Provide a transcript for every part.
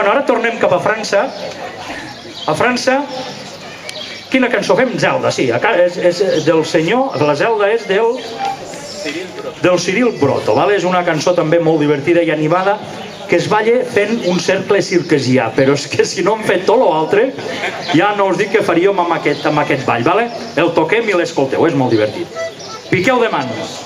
Bueno, ara tornem cap a França. A França, quina cançó fem? Zelda, sí. És del senyor, la Zelda és del Cyril Broto. És una cançó també molt divertida i animada que es balla fent un cercle circasià, però és que si no hem fet tot l'altre, ja no us dic què faríem amb aquest ball. El toquem i l'escolteu, és molt divertit. Piqueu de mans.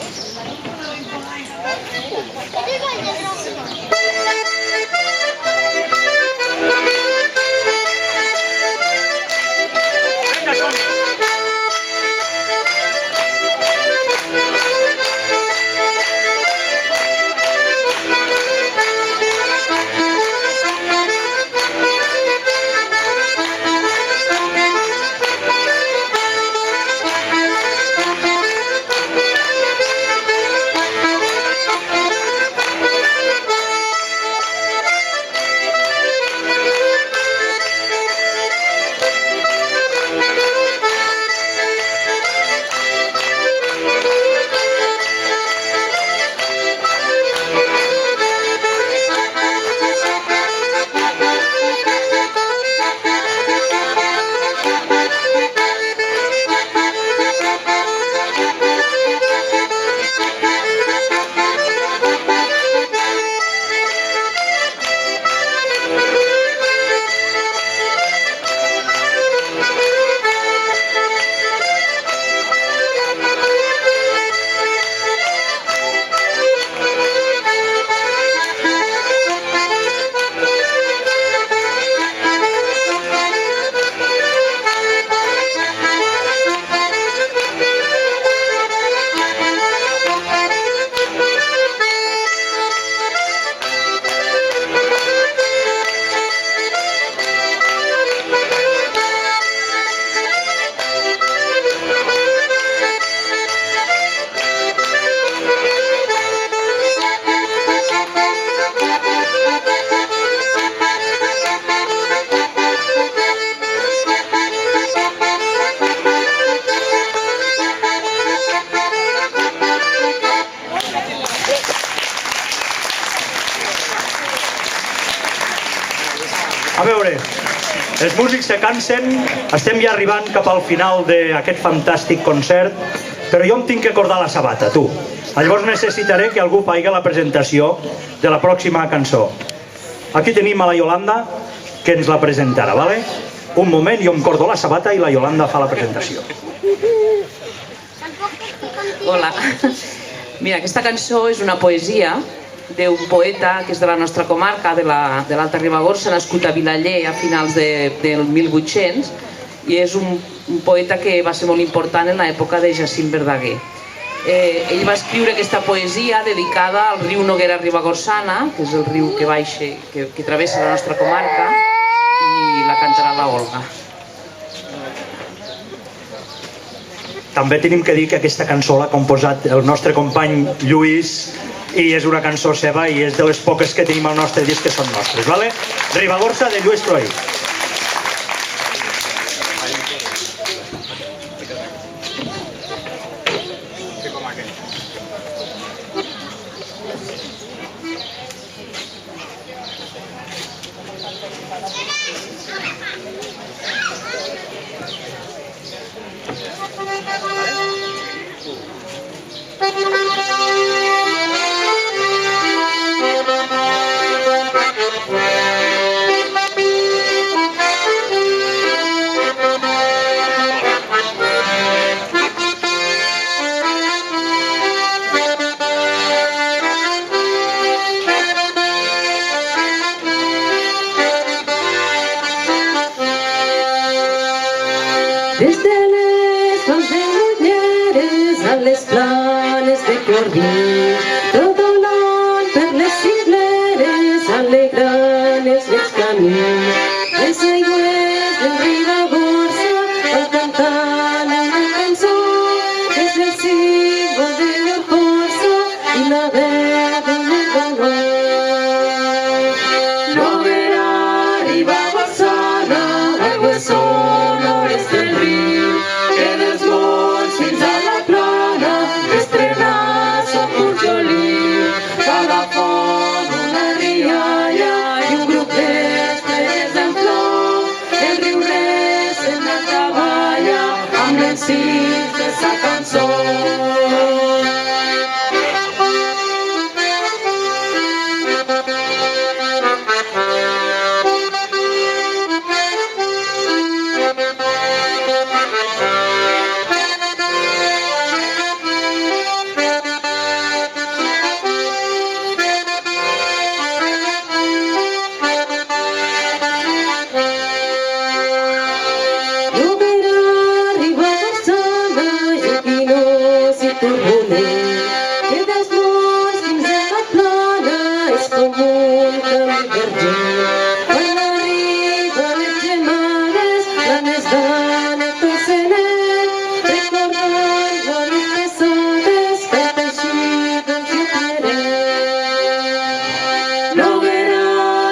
A veure, els músics se cansen, estem ja arribant cap al final d'aquest fantàstic concert, però jo em tinc que acordar la sabata, tu. Llavors necessitaré que algú faci la presentació de la pròxima cançó. Aquí tenim a la Yolanda, que ens la presentarà, vale? Un moment, jo em cordo la sabata i la Yolanda fa la presentació. Hola. Mira, aquesta cançó és una poesia d'un poeta que és de la nostra comarca, de l'Alta Ribagorça, nascut a Vilaller a finals del 1800, i és un poeta que va ser molt important en l'època de Jacint Verdaguer. Ell va escriure aquesta poesia dedicada al riu Noguera Ribagorçana, que és el riu que travessa la nostra comarca, i la cantarà la Olga. També tenim que dir que aquesta cançó l'ha composat el nostre company Lluís, i és una cançó seva i és de les poques que tenim al nostre disc que són nostres, vale? Ribagorça, de Lluís Proí. Desde les fonts de Mulleres a les planes de Corbí, rodolant per les cingleres, alegrant els vells camins. Les aigües del Ribagorça van cantant una cançó, és el símbol de la força i la veu del valor. Noguera Ribagorçana, aigües sonores del riu, que dels monts fins a la plana, estrenar son Pujolí. borbonent. Que dels monts fins a la plana és com un camí vergent. Quan arriben les gemades, planes d'ana tossenet, recordant zones passades que han teixit el xuperet. Noguera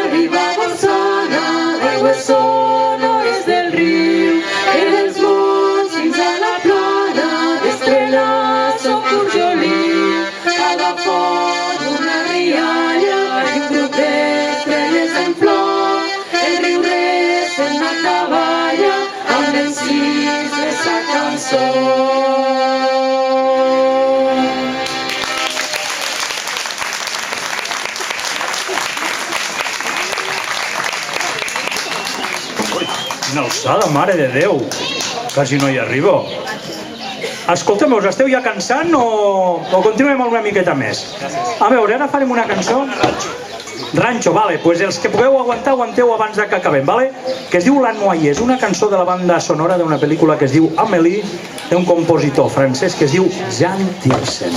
arriba a Bolsona, aigües sonores del riu, que dels monts fins a la plana, d'Estrelats o Pujolí, agafant una rialla i un grup d'estrelles en flor, el riure se'n la cavalla amb els sis de sa cançó. Quina alçada, mare de Déu! Quasi no hi arribo. Escolteu, us esteu ja cansant o continuem una miqueta més? A veure, ara farem una cançó. Rancho, vale, pues els que pugueu aguantar, aguanteu abans que acabem, vale? Que es diu La Noailles, una cançó de la banda sonora d'una pel·lícula que es diu Amélie, d'un compositor francès que es diu Jean Tiersen.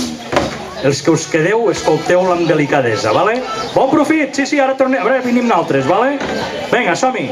Els que us quedeu, escolteu-la amb delicadesa, vale? Bon profit! Sí, ara tornem, a veure, venim nosaltres, vale? Vinga, som-hi!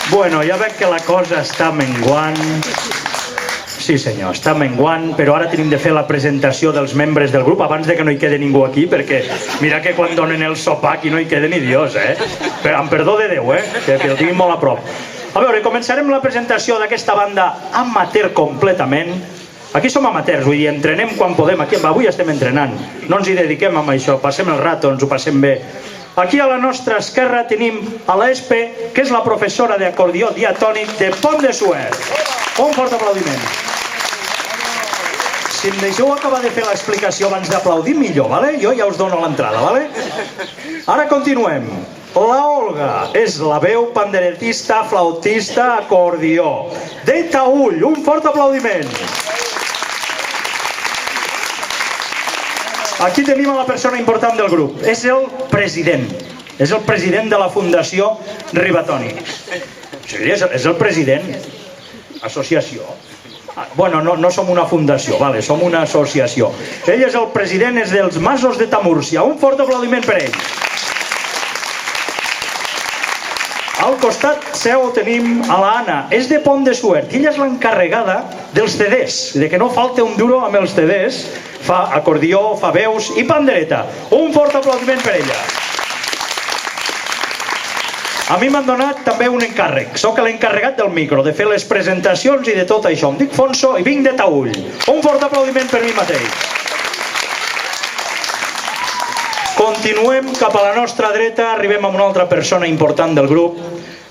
Bueno, ja veig que la cosa està menguant. Sí senyor, està menguant, però ara tenim de fer la presentació dels membres del grup abans de que no hi quede ningú aquí, perquè mira que quan donen el sopar aquí no hi queda ni Dios, Però amb perdó de Déu, que el tinguin molt a prop. A veure, començarem la presentació d'aquesta banda amateur completament. Aquí som amateurs, vull dir, entrenem quan podem. Aquí, avui estem entrenant, no ens hi dediquem a això, passem el rato, ens ho passem bé. Aquí a la nostra esquerra tenim a l'Espe, que és la professora d'acordió diatònic de Pont de Suert. Un fort aplaudiment. Si em deixeu acabar de fer l'explicació abans d'aplaudir, millor, vale? Jo ja us dono l'entrada, vale? Ara continuem. La Olga és la veu panderetista, flautista, acordió. De Taüll, un fort aplaudiment. Aquí tenim a la persona important del grup. És el president. És el president de la Fundació Ribatoni. Sí, és el president. Associació. Bueno, no som una fundació, vale, som una associació. Ell és el president, és dels Masos de Tamúrcia. Un fort aplaudiment per ell. Al costat seu tenim a l'Anna, és de Pont de Suert. Ella és l'encarregada dels CDs, de que no falte un duro amb els CDs. Fa acordió, fa veus i pandereta. Un fort aplaudiment per ella. A mi m'han donat també un encàrrec. Soc l'encarregat del micro, de fer les presentacions i de tot això. Em dic Fonso i vinc de Taüll. Un fort aplaudiment per mi mateix. Continuem cap a la nostra dreta, arribem a una altra persona important del grup.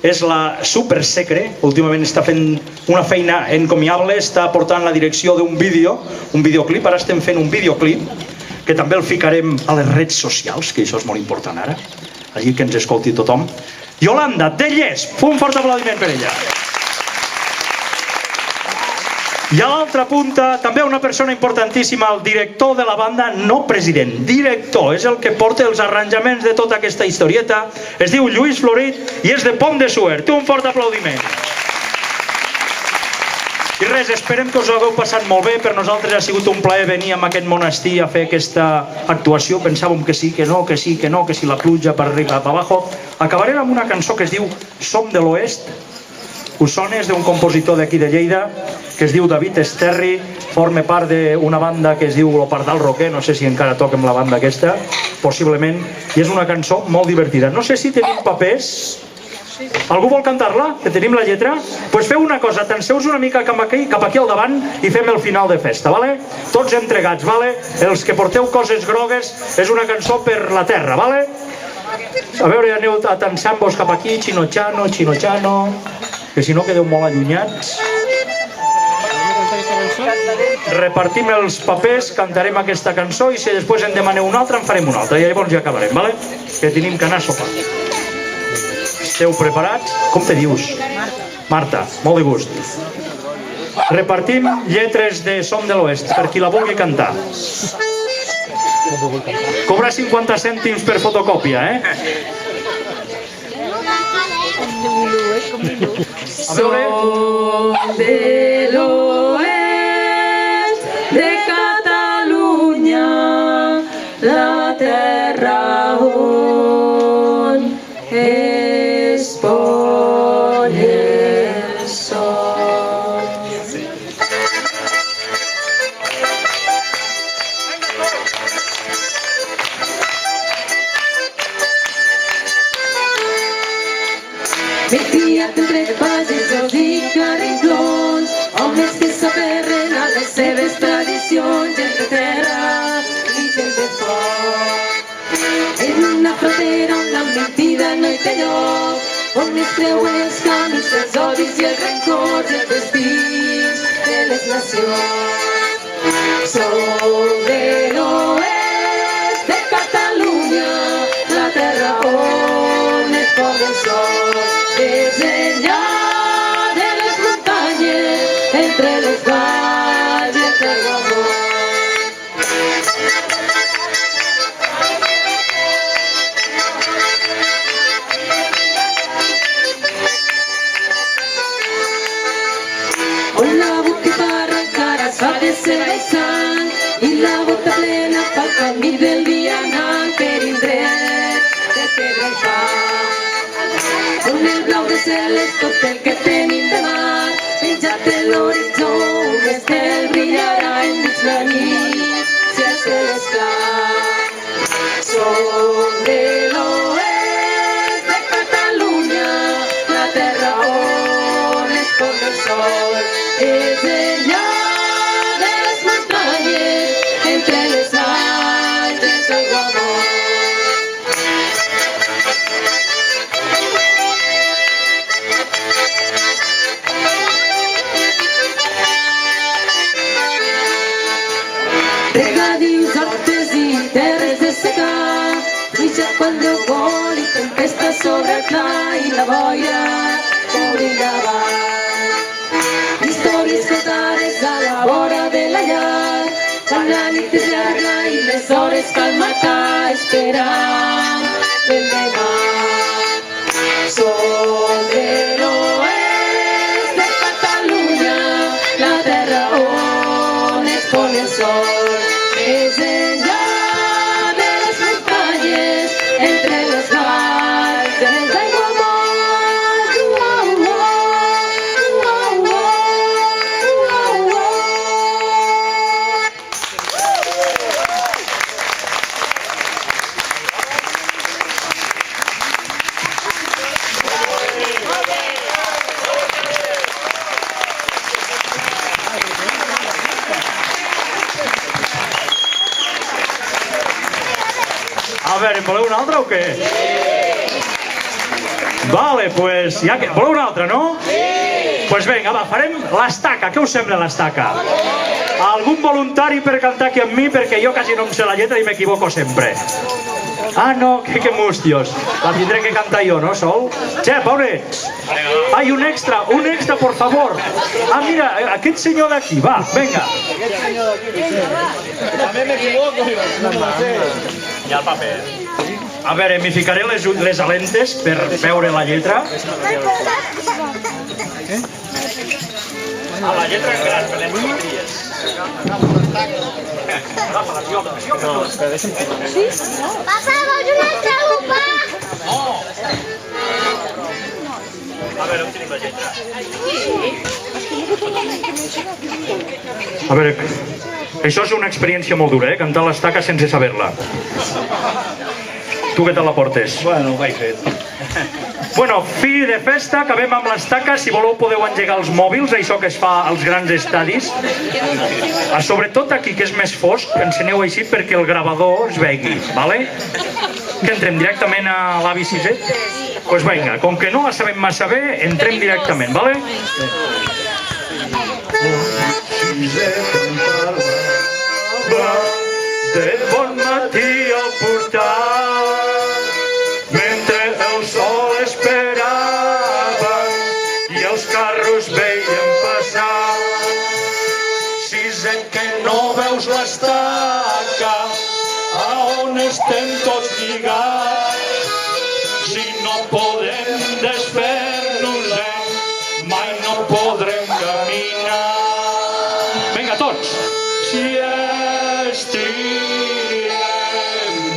És la Super Secre, últimament està fent una feina encomiable, està portant la direcció d'un vídeo, un videoclip, ara estem fent un videoclip, que també el ficarem a les redes socials, que això és molt important ara, allí que ens escolti tothom. Yolanda, de Llesp, un fort aplaudiment per ella. I a l'altra punta, també una persona importantíssima, el director de la banda, no president, director, és el que porta els arranjaments de tota aquesta historieta, es diu Lluís Florit i és de Pont de Suert. Un fort aplaudiment. I res, esperem que us ho hagueu passat molt bé. Per nosaltres ha sigut un plaer venir a aquest monestir a fer aquesta actuació. Pensàvem que sí, que no, que sí, que no, que si la pluja per arriba, per abajo. Acabarem amb una cançó que es diu Som de l'Oest. Us sona? És d'un compositor d'aquí de Lleida que es diu David Esterri, forma part d'una banda que es diu Lo Pardal Roquer, no sé si encara toca amb la banda aquesta, possiblement, i és una cançó molt divertida. No sé si tenim papers. Algú vol cantar-la? Que tenim la lletra? Doncs feu una cosa, tanceu-vos una mica cap aquí al davant i fem el final de festa, vale? Tots entregats, vale? Els que porteu coses grogues, és una cançó per la terra, vale? A veure, aneu atansant-vos cap aquí, xino-xano, que si no quedeu molt allunyats. Repartim els papers, cantarem aquesta cançó i si després en demaneu una altra en farem una altra i llavors ja acabarem, vale? Que tenim que anar a sopar. Esteu preparats? Com te dius? Marta, molt de gust. Repartim lletres de Som de l'Oest per qui la vulgui cantar. Cobra 50 cèntims per fotocòpia, eh? Som de l'oest de Catalunya, la terra on es pon el sol. Migdiat entre pagesos i carrinclons, homes que s'aferren a les seves tradicions, gent de terra i gent de foc. En una frontera on la mentida no hi té lloc, on es creuen els camins dels odis i els rencors, els destins de les nacions. Som de l'oest de Catalunya, la terra on es pon el sol. Més enllà de les muntanyes, entre les valls i entre l'amor. On la botifarra encara es fa de ceba i sang i la bota plena pel camí del vianant per indret de pedra i fang. On el blau de cel és tot el que tenim de mar, penjat en l'horitzó, un estel brillarà enmig la nit, si el cel és clar. Som de l'oest de Catalunya, la terra on es pon el sol. És enllà de les muntanyes, entre les valls i els aiguamolls. Regadius altes i terres de secà, pluja quan Déu vol i tempesta sobre el pla i la boira obri la vall. Històries contades a la vora de la llar, quan la nit és llarga i les hores cal matar esperant el demà. Som de l'oest de Catalunya, la terra on es pon el sol. Més enllà de les muntanyes, entre les valls i els aiguamolls. Vale, pues ja que... Voleu una altra, no? Sí! Pues vinga, va, farem l'estaca. Què us sembla l'estaca? Algun voluntari per cantar aquí amb mi? Perquè jo quasi no em sé la lletra i m'equivoco sempre. Ah, no, que mustios. La tindré que cantar jo, no, Sol? Xep, on ets? Ai, un extra, por favor. Ah, mira, aquest senyor d'aquí, va, vinga. També m'equivoco. Hi ha el paper. A veure, m'hi ficaré les alentes per veure la lletra. Ah, la lletra en gran, per les melodies. Papa, vols una altra upa? A veure, on tenim la lletra? A veure, això és una experiència molt dura, cantar l'estaca sense saber-la. Tu què te la portes? Bueno, ho vaig fet. Bueno, fi de festa, acabem amb l'estaca. Si voleu podeu engegar els mòbils, això que es fa als grans estadis. Sobretot aquí, que és més fosc, enceneu així perquè el gravador es vegi, vale? Que entrem directament a l'avi Siset? Doncs vinga, com que no la sabem massa bé, entrem directament, vale? De bon matí al portal, mentre el sol esperava i els carros veien passar. Siset, que no veus l'estaca, a on estem tots lligats? Si no podem desfer-nos-en, mai no podrem caminar. Vinga, tots! Si estirem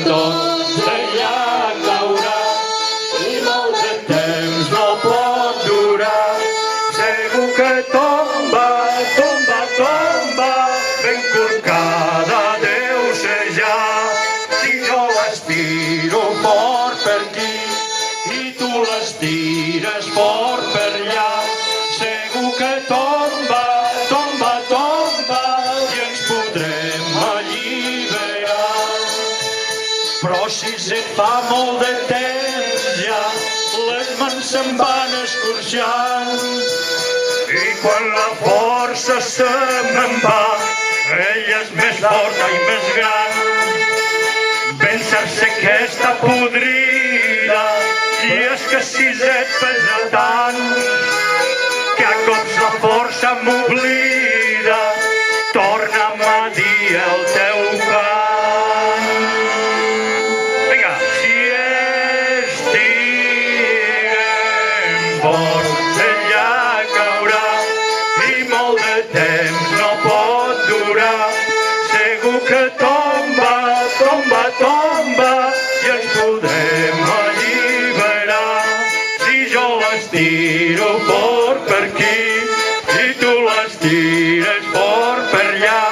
tots, ella caurà, i molt de temps no pot durar. Segur que tomba, tomba, tomba, ben corcada deu ser ja. Si jo l'estiro fort per aquí i tu l'estires fort per allà, segur que tomba, tomba, tomba, i ens podrem alliberar. Però si se't fa molt de temps ja, les mans se'n van escorxant, i quan la força se me'n va, ella és més forta i més gran. Ben cert sé que està podrida, i és que Siset pesa tant, que a cops la força m'oblida. Torna'm a dir el teu cant. Vinga! Si estirem fort, ella caurà, i molt de temps no pot durar. Segur que tomba, tomba, tomba, i ens podrem alliberar. Si jo l'estiro fort per aquí i tu l'estires fort per allà,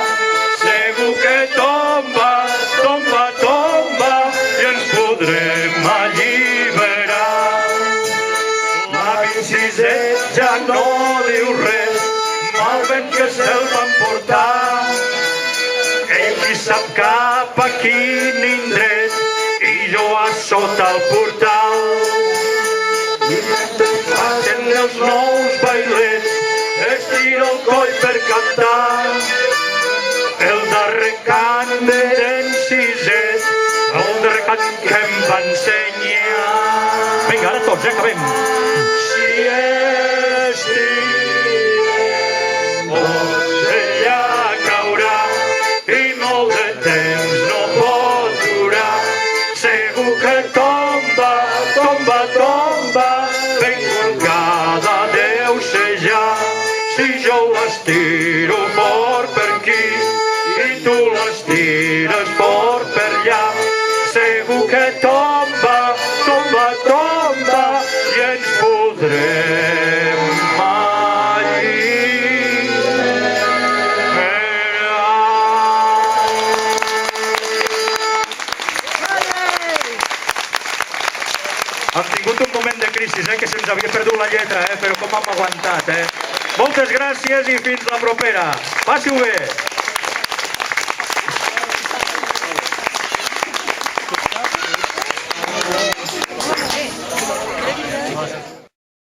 segur que tomba, tomba, tomba, i ens podrem alliberar. L'avi Siset ja no diu res, mal vent que se'l van portar. Ell qui sap cap a quin indret, i jo a sota el portal. I mentre passen els nous bailets, estira el coll per cantar. El darrer cant d'en Siset, el darrer cant que em va ensenyar. Vinga, ara tots, acabem. Si estirem fort, ella caurà, i molt de temps no pot durar. Segur que tomba, tomba, tomba, ben colgada deu ser ja. Si jo l'estiro fort per aquí i tu l'estires fort per allà, segur que tomba, tomba, tomba, i ens podrem Hem tingut un moment de crisi, que se'ns havia perdut la lletra, però com hem aguantat, Moltes gràcies i fins la propera. Passi-ho bé.